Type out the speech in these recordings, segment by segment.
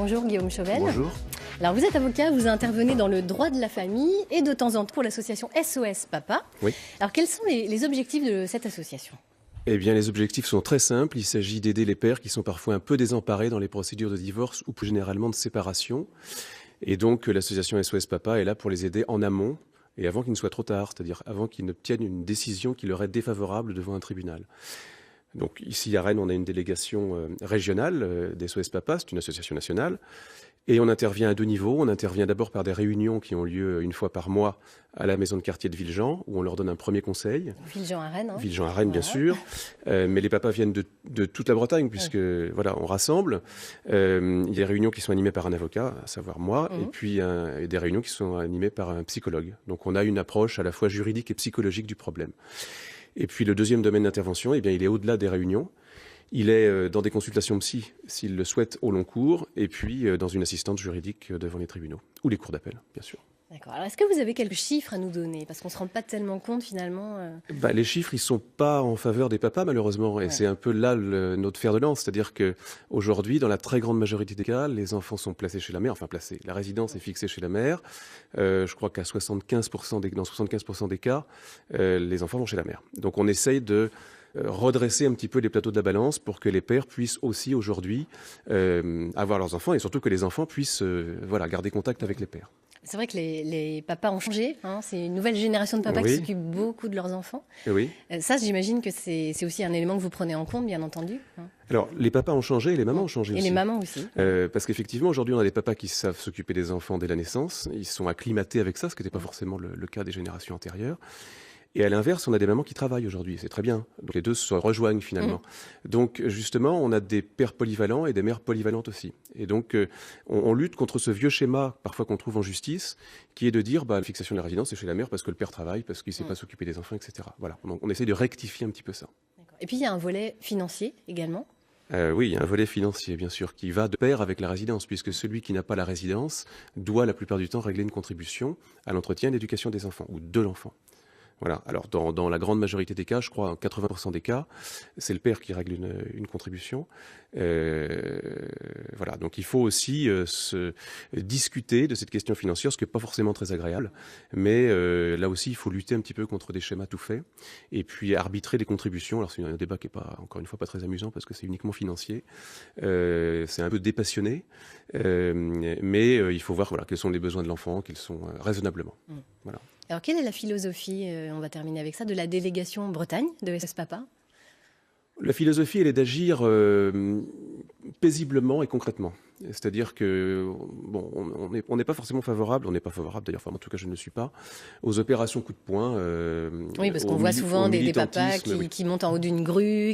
Bonjour Guillaume Chauvel. Bonjour. Alors vous êtes avocat, vous intervenez dans le droit de la famille et de temps en temps pour l'association SOS Papa. Oui. Alors quels sont les objectifs de cette association ? Eh bien, les objectifs sont très simples. Il s'agit d'aider les pères qui sont parfois un peu désemparés dans les procédures de divorce ou plus généralement de séparation. Et donc, l'association SOS Papa est là pour les aider en amont et avant qu'il ne soit trop tard, c'est-à-dire avant qu'ils n'obtiennent une décision qui leur est défavorable devant un tribunal. Donc ici à Rennes, on a une délégation régionale d'SOS Papa, c'est une association nationale. Et on intervient à deux niveaux. On intervient d'abord par des réunions qui ont lieu une fois par mois à la maison de quartier de Villejean, où on leur donne un premier conseil. Villejean à Rennes. Villejean à Rennes, bien sûr. Mais les papas viennent de toute la Bretagne, puisque voilà, on rassemble. Il y a des réunions qui sont animées par un avocat, à savoir moi, et puis des réunions qui sont animées par un psychologue. Donc on a une approche à la fois juridique et psychologique du problème. Et puis le deuxième domaine d'intervention, eh bien, il est au-delà des réunions. Il est dans des consultations psy, s'il le souhaite, au long cours, et puis dans une assistante juridique devant les tribunaux, ou les cours d'appel, bien sûr. D'accord. Alors, est-ce que vous avez quelques chiffres à nous donner ? Parce qu'on ne se rend pas tellement compte, finalement. Les chiffres, ils ne sont pas en faveur des papas, malheureusement, et c'est un peu là notre fer de lance. C'est-à-dire qu'aujourd'hui, dans la très grande majorité des cas, les enfants sont placés chez la mère, enfin placés. La résidence est fixée chez la mère. Je crois qu'à 75% dans 75% des cas, les enfants vont chez la mère. Donc on essaye de redresser un petit peu les plateaux de la balance pour que les pères puissent aussi aujourd'hui avoir leurs enfants et surtout que les enfants puissent garder contact avec les pères. C'est vrai que les papas ont changé. Hein, c'est une nouvelle génération de papas qui s'occupent beaucoup de leurs enfants. Oui. Ça, j'imagine que c'est aussi un élément que vous prenez en compte, bien entendu. Alors, les papas ont changé et les mamans ont changé aussi. Et les mamans aussi. Parce qu'effectivement, aujourd'hui, on a des papas qui savent s'occuper des enfants dès la naissance. Ils sont acclimatés avec ça, ce qui n'était pas forcément le cas des générations antérieures. Et à l'inverse, on a des mamans qui travaillent aujourd'hui, c'est très bien. Donc les deux se rejoignent finalement. Donc justement, on a des pères polyvalents et des mères polyvalentes aussi. Et donc on lutte contre ce vieux schéma, parfois qu'on trouve en justice, qui est de dire la fixation de la résidence, c'est chez la mère parce que le père travaille, parce qu'il ne sait pas s'occuper des enfants, etc. Voilà, donc on essaie de rectifier un petit peu ça. Et puis il y a un volet financier également. Oui, il y a un volet financier, bien sûr, qui va de pair avec la résidence, puisque celui qui n'a pas la résidence doit la plupart du temps régler une contribution à l'entretien et l'éducation des enfants, ou de l'enfant. Voilà. Alors, dans la grande majorité des cas, je crois, en 80% des cas, c'est le père qui règle une contribution. Voilà. Donc, il faut aussi se discuter de cette question financière, ce qui n'est pas forcément très agréable. Mais là aussi, il faut lutter un petit peu contre des schémas tout faits. Et puis, arbitrer des contributions. Alors, c'est un débat qui n'est pas, encore une fois, pas très amusant parce que c'est uniquement financier. C'est un peu dépassionné. Mais il faut voir quels sont les besoins de l'enfant, qu'ils sont raisonnablement. Voilà. Alors, quelle est la philosophie, on va terminer avec ça, de la délégation Bretagne de SOS Papa ? La philosophie, elle est d'agir paisiblement et concrètement. C'est-à-dire que, on n'est pas forcément favorable, on n'est pas favorable d'ailleurs, en tout cas je ne le suis pas, aux opérations coup de poing. Oui, parce qu'on voit souvent des papas qui montent en haut d'une grue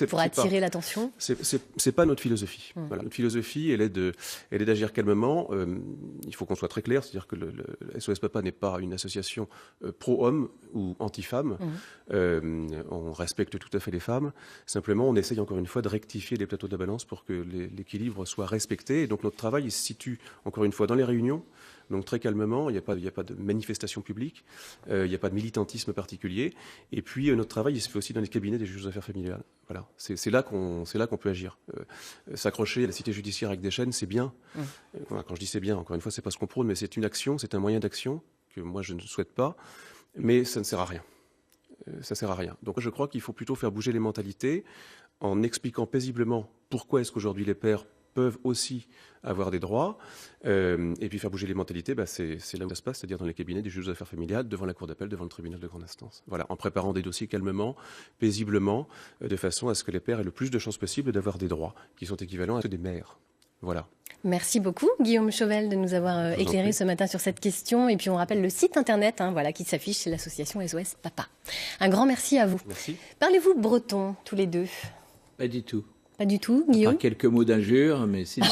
pour attirer l'attention. C'est pas notre philosophie. Voilà, notre philosophie, elle est d'agir calmement. Il faut qu'on soit très clair, c'est-à-dire que le SOS Papa n'est pas une association pro-homme ou anti-femme. On respecte tout à fait les femmes. Simplement, on essaye encore une fois de rectifier les plateaux de la balance pour que l'équilibre soit respecté. Et donc notre travail il se situe encore une fois dans les réunions, donc très calmement, il n'y a pas de manifestation publique, il n'y a pas de militantisme particulier. Et puis notre travail il se fait aussi dans les cabinets des juges aux affaires familiales. Voilà, c'est là qu'on peut agir. S'accrocher à la cité judiciaire avec des chaînes, c'est bien. Quand je dis c'est bien, encore une fois, c'est pas ce qu'on prône, mais c'est une action, c'est un moyen d'action que moi je ne souhaite pas, mais ça ne sert à rien. Ça sert à rien. Donc je crois qu'il faut plutôt faire bouger les mentalités en expliquant paisiblement pourquoi est-ce qu'aujourd'hui les pères peuvent aussi avoir des droits, et puis faire bouger les mentalités, c'est là où ça se passe, c'est-à-dire dans les cabinets des juges aux affaires familiales, devant la cour d'appel, devant le tribunal de grande instance. Voilà, en préparant des dossiers calmement, paisiblement, de façon à ce que les pères aient le plus de chances possible d'avoir des droits qui sont équivalents à ceux des mères. Voilà. Merci beaucoup Guillaume Chauvel de nous avoir éclairé ce matin sur cette question. Et puis on rappelle le site internet qui s'affiche, c'est l'association SOS Papa. Un grand merci à vous. Merci. Parlez-vous breton tous les deux ? Pas du tout. Pas du tout, Guillaume ? Quelques mots d'injure, mais sinon...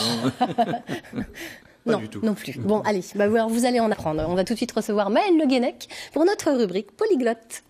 Non, non plus. Bon, allez, vous allez en apprendre. On va tout de suite recevoir Maëlle Le Guenec pour notre rubrique Polyglotte.